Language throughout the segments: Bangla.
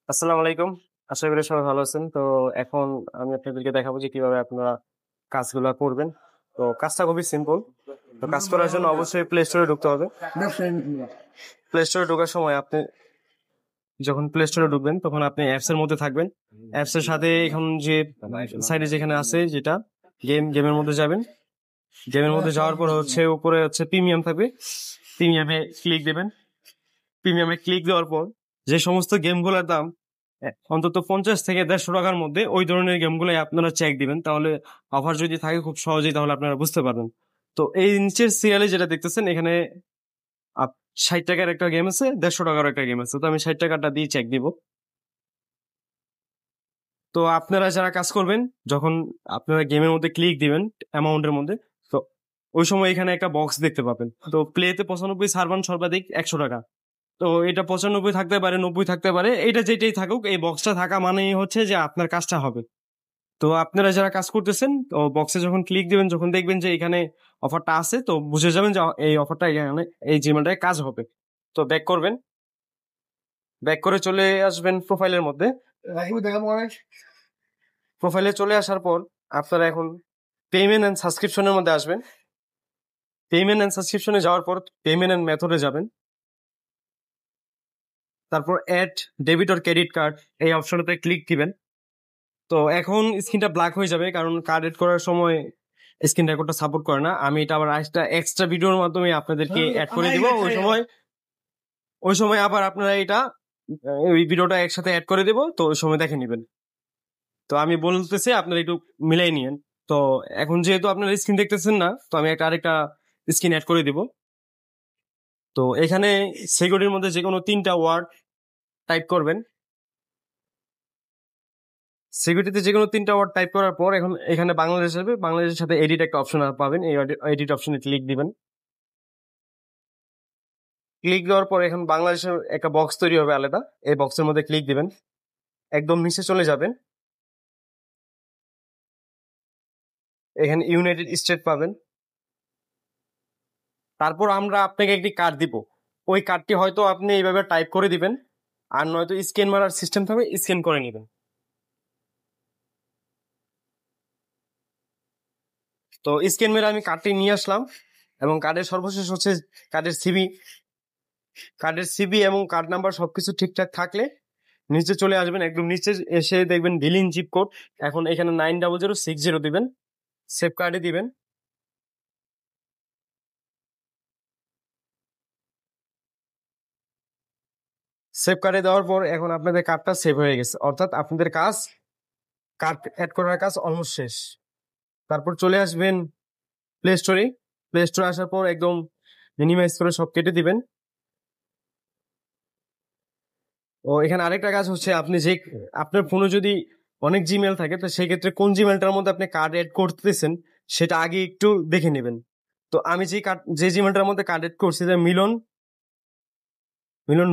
আসসালামু আলাইকুম। আশা করি সবাই ভালো আছেন। তো এখন আমি আপনাদেরকে দেখাবো যে কিভাবে আপনারা কাজগুলা করবেন। তো কাজটা খুবই সিম্পল। তো কাজ করার জন্য অবশ্যই প্লে স্টোরে ঢুকতে হবে। প্লে স্টোরে ঢোকার সময় আপনি যখন প্লে স্টোরে ঢুকবেন তখন আপনি অ্যাপস এর মধ্যে থাকবেন। অ্যাপস এর সাথে এখন যে সাইডে যেখানে আছে যেটা গেমের মধ্যে যাবেন। গেমের মধ্যে যাওয়ার পর হচ্ছে উপরে হচ্ছে প্রিমিয়াম থাকবে। প্রিমিয়ামে ক্লিক দেবেন। প্রিমিয়ামে ক্লিক দেওয়ার পর যে সমস্ত গেমগুলোর দাম অন্তত 50 থেকে 150 টাকার মধ্যে ওই ধরনের গেমগুলোই আপনারা চেক দিবেন, তাহলে অফার যদি থাকে খুব সহজেই তাহলে আপনারা বুঝতে পারবেন। তো এই নিচের সিরিয়ালে যেটা দেখতেছেন এখানে 60 টাকার একটা গেম আছে, 150 টাকার একটা গেম আছে। তো আমি 60 টাকাটা দিয়ে চেক দিব। তো আপনারা যারা কাজ করবেন, যখন আপনারা গেমের মধ্যে ক্লিক দিবেন অ্যামাউন্টের মধ্যে, তো ওই সময় এখানে একটা বক্স দেখতে পাবেন। তো প্লেতে 95 সার্ভান সর্বাধিক 100 টাকা। তো এটা 95 থাকতে পারে, 90 থাকতে পারে, এটা যেটাই থাকুক এই বক্সটা থাকা মানেই হচ্ছে যে আপনার কাজটা হবে। তো আপনারা যারা কাজ করতেছেন তো বক্সে যখন ক্লিক দিবেন, যখন দেখবেন যে এখানে অফারটা আছে, তো বুঝে যাবেন যে এই অফারটা এখানে এই জিমেলটায় কাজ হবে। তো ব্যাক করবেন, ব্যাক করে চলে আসবেন প্রোফাইলের মধ্যে। প্রোফাইলে চলে আসার পর আপনারা এখন পেমেন্ট এন্ড সাবস্ক্রিপশনের মধ্যে আসবেন। পেমেন্ট এন্ড সাবস্ক্রিপশনে যাওয়ার পর পেমেন্ট এন্ড মেথডে যাবেন। তারপর add debit or credit card এই অপশনটাতে ক্লিক দিবেন। তো এখন স্ক্রিনটা ব্ল্যাক হয়ে যাবে, কারণ কার্ড এড করার সময় স্ক্রিন রেকর্ডটা সাপোর্ট করে না। আমি এটা আবার একটা এক্সট্রা ভিডিওর মাধ্যমে আপনাদেরকে অ্যাড করে দিব। ওই সময় আবার আপনারা এটা ওই ভিডিওটা একসাথে অ্যাড করে দেব, তো ওই সময় দেখে নেবেন। তো আমি বলতেছি আপনারা একটু মিলাই নিয়েন। তো এখন যেহেতু আপনারা স্ক্রিন দেখতেছেন না, তো আমি একটা আরেকটা স্ক্রিন অ্যাড করে দিব। তো এখানে সিকিউরিটির মধ্যে যে কোনো 3টা ওয়ার্ড টাইপ করবেন। সিকিউরিটিতে যে কোনো 3টা ওয়ার্ড টাইপ করার পর এখন এখানে বাংলাদেশ আসবে, বাংলাদেশের সাথে এডিট একটা অপশন পাবেন, এই এডিট অপশনে ক্লিক দিবেন। ক্লিক দেওয়ার পর এখন বাংলাদেশের একটা বক্স তৈরি হবে আলাদা, এই বক্সের মধ্যে ক্লিক দিবেন। একদম নিচে চলে যাবেন, এখানে ইউনাইটেড স্টেট পাবেন। তারপর আমরা আপনাকে একটি কার্ড দিব, ওই কার্ডটি হয়তো আপনি এইভাবে টাইপ করে দিবেন, আর নয়তো স্ক্যান মারার সিস্টেম থাকবে, স্ক্যান করে নেবেন। তো স্ক্যান মেরে আমি কার্ডটি নিয়ে আসলাম, এবং কার্ডের সর্বশেষ হচ্ছে কার্ডের সিবি। কার্ডের সিবি এবং কার্ড নাম্বার সবকিছু ঠিকঠাক থাকলে নিচে চলে আসবেন। একদম নিচে এসে দেখবেন বিলিং জিপ কোড, এখন এখানে 90060 দিবেন, সেভ কার্ডে দিবেন। সেভ কার্ডে দেওয়ার পর এখন আপনাদের কার্ডটা সেভ হয়ে গেছে, অর্থাৎ আপনাদের কাজ, কার্ড অ্যাড করার কাজ অলমোস্ট শেষ। তারপর চলে আসবেন প্লে স্টোরে। প্লে স্টোরে আসার পর একদম মিনিমাইজ করে সব কেটে দিবেন। ও এখানে আরেকটা কাজ হচ্ছে, আপনি যে আপনার ফোনে যদি অনেক জিমেল থাকে, তো সেই ক্ষেত্রে কোন জিমেলটার মধ্যে আপনি কার্ড এড করতেছেন সেটা আগে একটু দেখে নেবেন। তো আমি যে জিমেলটার মধ্যে কার্ড এড করছি, মিলন মিলন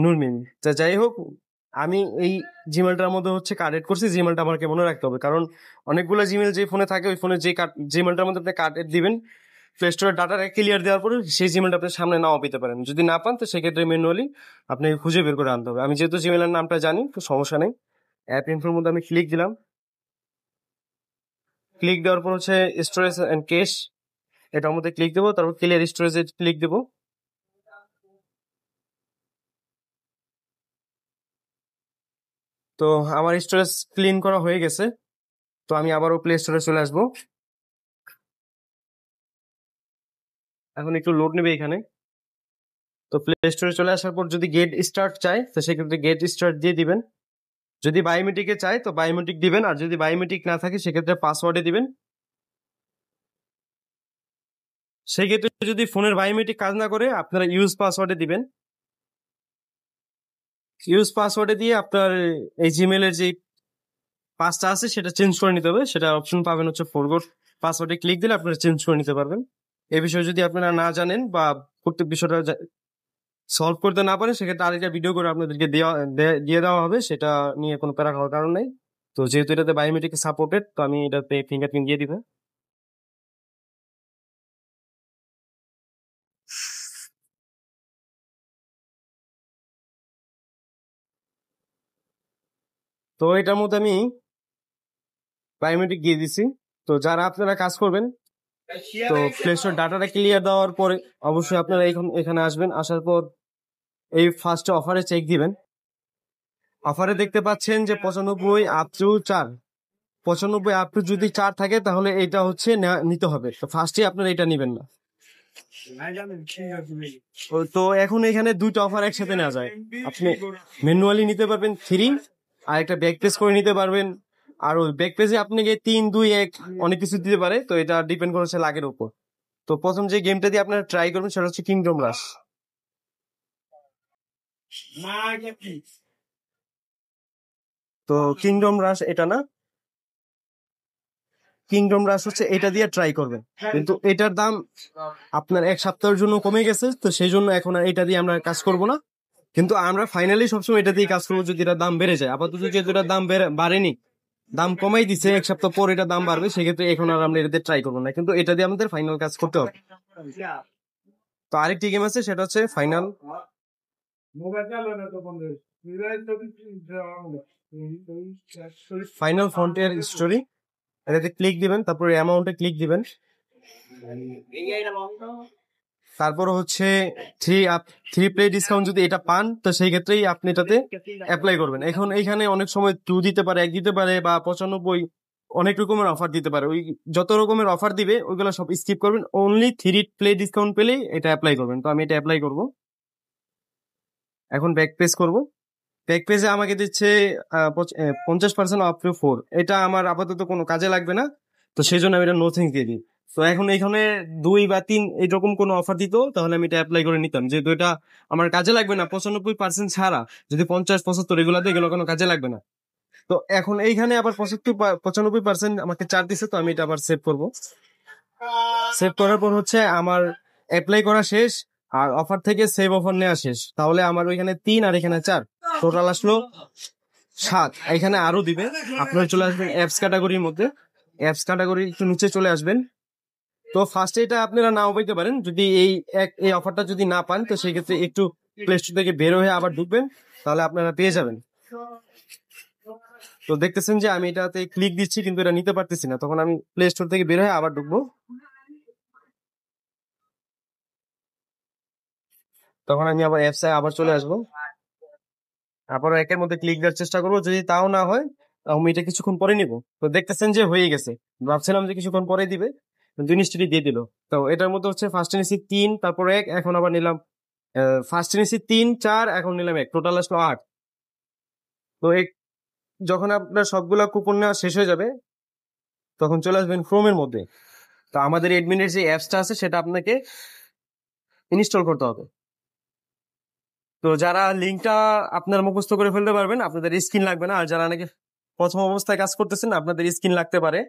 নুরমিন। তা যাই হোক, আমি এই জিমেলটার মধ্যে হচ্ছে কার্ড এড করছি। জিমেলটা আমাকে মনে রাখতে হবে, কারণ অনেকগুলো জিমেল যে ফোনে থাকে, ওই ফোনে যে জিমেলটার মধ্যে আপনি কার্ড এড দিবেন, প্লে স্টোরের ডাটাটা ক্লিয়ার দেওয়ার পরে সেই জিমেলটা আপনি সামনে নাও পেতে পারেন। যদি না পান তো সেক্ষেত্রে ম্যানুয়ালি আপনি খুঁজে বের করে আনতে হবে। আমি যেহেতু জিমেলের নামটা জানি, তো সমস্যা নেই। অ্যাপ ইনফোর মধ্যে আমি ক্লিক দিলাম। ক্লিক দেওয়ার পর হচ্ছে স্টোরেজ অ্যান্ড ক্যাশ, এটার মধ্যে ক্লিক দেবো। তারপর ক্লিয়ার স্টোরেজে ক্লিক দেবো। তো আমার স্টোরেজ ক্লিন করা হয়ে গেছে। তো আমি আবারও প্লে স্টোরে চলে আসবো। এখন একটু লোড নেবে এখানে। তো প্লে স্টোরে চলে আসার পর যদি গেট স্টার্ট চাই, তো সেক্ষেত্রে গেট স্টার্ট দিয়ে দিবেন। যদি বায়োমেট্রিকে চাই তো বায়োমেট্রিক দিবেন, আর যদি বায়োমেট্রিক না থাকে সেক্ষেত্রে পাসওয়ার্ডে দিবেন। সেক্ষেত্রে যদি ফোনের বায়োমেট্রিক কাজ না করে আপনারা ইউজ পাসওয়ার্ডে দিবেন। ইউজ পাসওয়ার্ডে দিয়ে আপনার এই জিমেলের যে পাসটা আছে সেটা চেঞ্জ করে নিতে হবে। সেটা অপশন পাবেন হচ্ছে ফরগট পাসওয়ার্ডে ক্লিক দিলে আপনারা চেঞ্জ করে নিতে পারবেন। এই বিষয়ে যদি আপনারা না জানেন বা প্রত্যেক বিষয়টা সলভ করতে না পারেন, সেক্ষেত্রে আরেকটা ভিডিও করে আপনাদেরকে দিয়ে দেওয়া হবে, সেটা নিয়ে কোনো প্যারা খাওয়ার কারণ নেই। তো যেহেতু এটাতে বায়োমেট্রিক সাপোর্টেড, তো আমি এটাতে ফিঙ্গারপ্রিন্ট দিয়ে দিবে। তো এটার মধ্যে আমি বায়োমেট্রিক দিয়ে দিছি। তো যারা আপনারা কাজ করবেন, তো প্লে স্টোর ডাটাটা ক্লিয়ার দেওয়ার পরে অবশ্যই আপনারা এখানে আসবেন। আসার পর এই ফার্স্ট অফারে চেক দিবেন। অফারে দেখতে পাচ্ছেন যে 95 আপ টু 4, 95 আপ টু যদি 4 থাকে তাহলে এটা হচ্ছে নিতে হবে। তো ফার্স্টে আপনারা এটা নেবেন না। তো এখন এখানে দুইটা অফার একসাথে নেওয়া যায়। আপনি ম্যানুয়ালি নিতে পারবেন 3, আর একটা ব্যাক পেজ করে নিতে পারবেন। আর ওই ব্যাক পেজে আপনাকে 3, 2, 1 অনেক কিছু দিতে পারে। তো এটা ডিপেন্ড করছে লাগের উপর। তো প্রথম যে গেমটা দিয়ে আপনারা ট্রাই করবেন সেটা হচ্ছে কিংডম রাশ। তো কিংডম রাশ এটা না, কিংডম রাশ হচ্ছে এটা দিয়ে ট্রাই করবেন। কিন্তু এটার দাম আপনার 1 সপ্তাহের জন্য কমে গেছে, তো সেই জন্য এখন আর এটা দিয়ে আমরা কাজ করব না। কিন্তু আমরা ফাইনালি সবসময় এটা দিয়ে কাজ করবো যদি এটার দাম বেড়ে যায়। আপাতত যেহেতু এটার দাম বাড়েনি, দাম কমাই দিচ্ছে, 1 সপ্তাহ পর এটা দাম বাড়বে, সেক্ষেত্রে এখন আর আমরা এটাতে ট্রাই করবো না। কিন্তু এটা দিয়ে আমাদের ফাইনাল কাজ করতে হবে। তো আরেকটি গেম আছে, সেটা হচ্ছে ফাইনাল ফ্রন্টিয়ার স্টোরি। এটাতে ক্লিক দিবেন, তারপরে অ্যামাউন্টে ক্লিক দিবেন, তারপর হচ্ছে 3 প্লে ডিসকাউন্ট যদি এটা পান তো সেই ক্ষেত্রেই আপনি এটাতে অ্যাপ্লাই করবেন। এখন এইখানে অনেক সময় 2 দিতে পারে, 1 দিতে পারে, বা 95 অনেক রকমের অফার দিতে পারে। ওই যত রকমের অফার দিবে ওইগুলো সব স্কিপ করবেন, অনলি 3 প্লে ডিসকাউন্ট পেলেই এটা অ্যাপ্লাই করবেন। তো আমি এটা অ্যাপ্লাই করব। এখন ব্যাক পেজ করব। ব্যাক পেজে আমাকে দিচ্ছে 50% অফ টু 4। এটা আমার আপাতত কোনো কাজে লাগবে না, তো সেই জন্য আমি এটা নো থ্যাঙ্কস দিয়ে দিই। তো এখন এখানে 2 বা 3 এইরকম কোনো অফার দিত তাহলে আমি এটা অ্যাপ্লাই করে নিতাম, যেহেতু এটা আমার কাজে লাগবে না। 95% ছাড়া যদি 50-75 এগুলাতে এগুলো কোনো কাজে লাগবে না। তো এখন এইখানে আবার 95% আমাকে ছাড় দিছে, তো আমি এটা আবার সেভ করব। সেভ করার পর হচ্ছে আমার অ্যাপ্লাই করা শেষ, আর অফার থেকে সেভ অফার নেওয়া শেষ। তাহলে আমার ওইখানে 3 আর এখানে 4, টোটাল আসলো 7। এখানে আরো দিবে। আপনারা চলে আসবেন অ্যাপস ক্যাটাগরির মধ্যে, অ্যাপস ক্যাটাগরি একটু নিচে চলে আসবেন। তো ফার্স্টে এটা আপনারা নাও পাইতে পারেন, যদি এই অফারটা যদি না পান তো সেই ক্ষেত্রে একটু প্লে স্টোর থেকে বের হয়ে আবার ঢুকবেন, তাহলে আপনারা পেয়ে যাবেন। তো দেখতেছেন যে আমি এটাতে ক্লিক দিচ্ছি কিন্তু এটা নিতে পারতেছি না, তখন আমি প্লে স্টোর থেকে বের হয়ে আবার ঢুকবো। তখন আমি আবার অ্যাপসে আবার চলে আসবো, আবার একের মধ্যে ক্লিক দেওয়ার চেষ্টা করবো। যদি তাও না হয় আমি এটা কিছুক্ষণ পরে নিব। তো দেখতেছেন যে হয়ে গেছে, ভাবছিলাম যে কিছুক্ষণ পরে দিবে, জিনিসটি দিয়ে দিল। তো এটার মধ্যে হচ্ছে ফার্স্ট নিয়েছি 3, তারপর 1, এখন আবার নিলাম ফার্স্ট নিয়েছি 3, 4, এখন নিলাম 1, টোটাল আসলো 8। তো যখন আপনার সবগুলা কুপন নেওয়া শেষ হয়ে যাবে তখন চলে আসবেন ক্রোমের মধ্যে। তো আমাদের এডমিনের যে অ্যাপসটা আছে সেটা আপনাকে ইনস্টল করতে হবে। তো যারা লিঙ্কটা আপনার মুখস্থ করে ফেলতে পারবেন আপনাদের স্ক্রিন লাগবে না, আর যারা নাকি প্রথম অবস্থায় কাজ করতেছেন আপনাদের স্ক্রিন লাগতে পারে।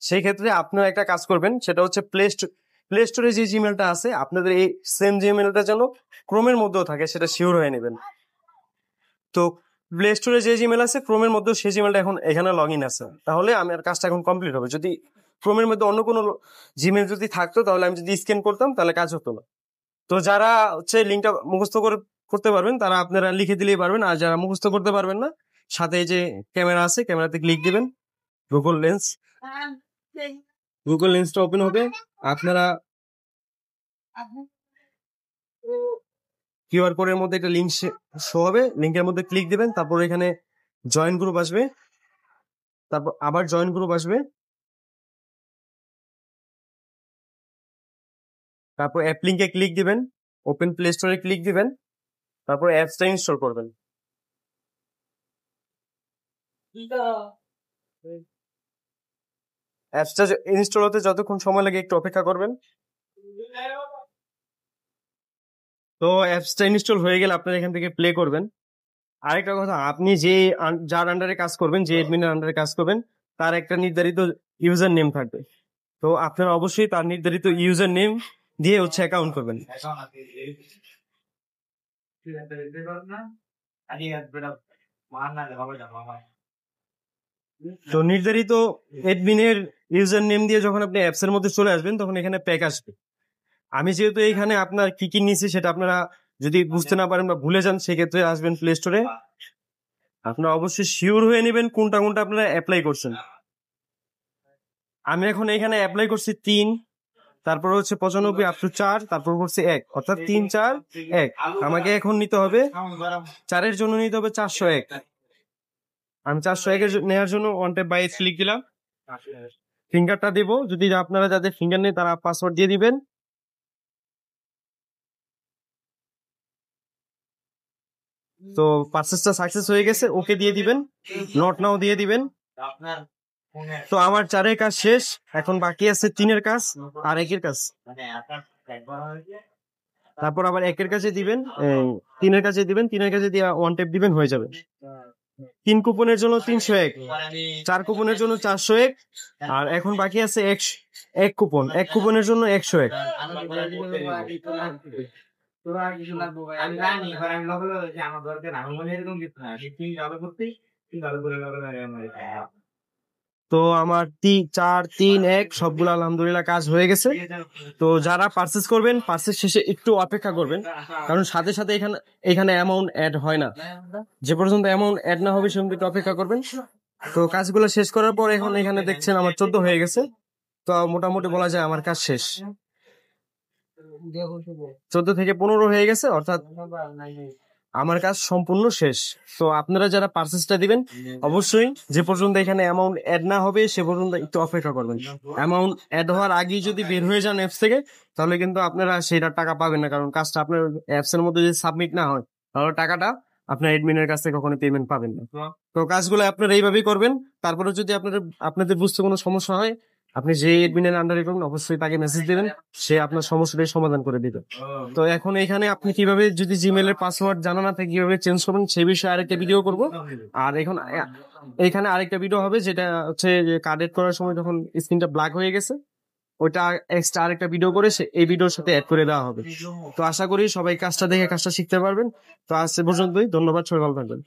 সেই ক্ষেত্রে আপনারা একটা কাজ করবেন, সেটা হচ্ছে প্লে স্টোরে যে জিমেলটা আছে আপনাদের এই সেম জিমেলটা যেন ক্রোমের মধ্যেও থাকে সেটা শিওর হয়ে নেবেন। তো প্লে স্টোরে যে জিমেল আছে ক্রোমের মধ্যেও সেই জিমেলটা এখন এখানে লগ ইন আছে, তাহলে আমার কাজটা এখন কমপ্লিট হবে। যদি ক্রোমের মধ্যে অন্য কোনো জিমেল যদি থাকতো তাহলে আমি যদি স্ক্যান করতাম তাহলে কাজ হতো না। তো যারা হচ্ছে লিঙ্কটা মুখস্থ করতে পারবেন তারা আপনারা লিখে দিলেই পারবেন, আর যারা মুখস্থ করতে পারবেন না সাথে এই যে ক্যামেরা আছে ক্যামেরাতে ক্লিক দিবেন, গুগল লেন্সটা ওপেন হবে। আপনারা কিউআর কোডের মধ্যে একটা লিঙ্ক শো হবে, লিঙ্কের মধ্যে ক্লিক দিবেন, তারপর এখানে জয়েন গ্রুপ আসবে, তারপর আবার জয়েন গ্রুপ আসবে, তারপর অ্যাপ লিঙ্কে ক্লিক দিবেন, ওপেন প্লে স্টোরে ক্লিক দিবেন, তারপর অ্যাপসটা ইনস্টল করবেন। অ্যাপসটা ইনস্টল হতে যতক্ষণ সময় লাগে একটু অপেক্ষা করবেন। তো অ্যাপসটা ইনস্টল হয়ে গেলে আপনারা এখান থেকে প্লে করবেন। আরেকটা কথা, আপনি যার আন্ডারে কাজ করবেন, যে এডমিনের আন্ডারে কাজ করবেন, তার একটা নির্ধারিত ইউজার নেম থাকবে। তো আপনারা অবশ্যই তার নির্ধারিত ইউজার নেম দিয়ে হচ্ছে অ্যাকাউন্ট করবেন। তো নির্ধারিত এডমিনের ইউজার নেম দিয়ে যখন আপনি অ্যাপসের মধ্যে চলে আসবেন তখন এখানে প্যাক আসবে। আমি যেহেতু এখানে আপনার কি কি নিয়েছি সেটা আপনারা যদি বুঝতে না পারেন বা ভুলে যান সেক্ষেত্রে আসবেন প্লে স্টোরে। আপনারা অবশ্যই শিওর হয়ে নেবেন কোনটা কোনটা আপনারা অ্যাপ্লাই করছেন। আমি এখন এখানে অ্যাপ্লাই করছি 3, তারপর হচ্ছে 95 আপ টু 4, তারপর হচ্ছে 1, অর্থাৎ 3 4 1। আমাকে এখন নিতে হবে 4-এর জন্য নিতে হবে 401। আমি 401 এর নেওয়ার জন্য ওয়ান ট্যাপ বাই ক্লিক দিলাম। ফিঙ্গারটা দেবো, যদি আপনারা যাদের ফিঙ্গার নেই তারা পাসওয়ার্ড দিয়ে দিবেন। তো পারচেজটা সাকসেস হয়ে গেছে, ওকে দিয়ে দিবেন, নট নাও দিয়ে দিবেন। তো আমার 4-এর কাজ শেষ, এখন বাকি আছে 3-এর কাজ আর 1-এর কাজ। তারপর আবার 1-এর কাছে দিবেন, 3-এর কাছে দিবেন, 3-এর কাছে দিয়ে ওয়ান ট্যাপ দিবেন, হয়ে যাবে। 3 কুপনের জন্য 301, 4 কুপনের জন্য 401, আর এখন বাকি আছে 1 কুপন, 1 কুপনের জন্য 101। তো আমার 4 3 1 সবগুলো আলহামদুলিল্লাহ কাজ হয়ে গেছে। তো যারা পারচেজ করবেন, পারচেজ শেষে একটু অপেক্ষা করবেন, কারণ সাথে সাথে এখানে অ্যামাউন্ট অ্যাড হয় না। যে পর্যন্ত অ্যামাউন্ট অ্যাড না হবে সে পর্যন্ত একটু অপেক্ষা করবেন। তো কাজগুলো শেষ করার পর এখন এখানে দেখছেন আমার 14 হয়ে গেছে। তো মোটামুটি বলা যায় আমার কাজ শেষ। 14 থেকে 15 হয়ে গেছে, অর্থাৎ আমার কাজ সম্পূর্ণ শেষ। তো আপনারা যারা পারচেজটা দিবেন অবশ্যই যে পর্যন্ত এখানে অ্যামাউন্ট অ্যাড না হবে সে পর্যন্ত একটু অপেক্ষা করবেন। অ্যামাউন্ট অ্যাড হওয়ার আগেই যদি বের হয়ে যান অ্যাপস থেকে, তাহলে কিন্তু আপনারা সেটার টাকা পাবেন না, কারণ কাজটা আপনার অ্যাপস এর মধ্যে যদি সাবমিট না হয় তাহলে টাকাটা আপনার এডমিনের কাছ থেকে কখনো পেমেন্ট পাবেন না। তো কাজগুলো আপনারা এইভাবেই করবেন। তারপরে যদি আপনাদের বুঝতে কোনো সমস্যা হয়, আপনি যে এডমিনের আন্ডারে করবেন অবশ্যই তাকে মেসেজ দিবেন, সে আপনার সমস্যাটাই সমাধান করে দিবে। তো এখন এখানে আপনি কিভাবে যদি জিমেইলের পাসওয়ার্ড জানা না থাকে কিভাবে চেঞ্জ করবেন সেই বিষয়ে আরেকটা ভিডিও করব। আর এখানে আরেকটা ভিডিও হবে, যেটা হচ্ছে কার্ড এড করার সময় যখন স্ক্রিনটা ব্ল্যাক হয়ে গেছে, ওইটা এক্সট্রা আরেকটা ভিডিও করে এই ভিডিওর সাথে অ্যাড করে দেওয়া হবে। তো আশা করি সবাই কাজটা দেখে কাজটা শিখতে পারবেন। তো আজ পর্যন্তই, ধন্যবাদ, সবাই ভালো থাকবেন।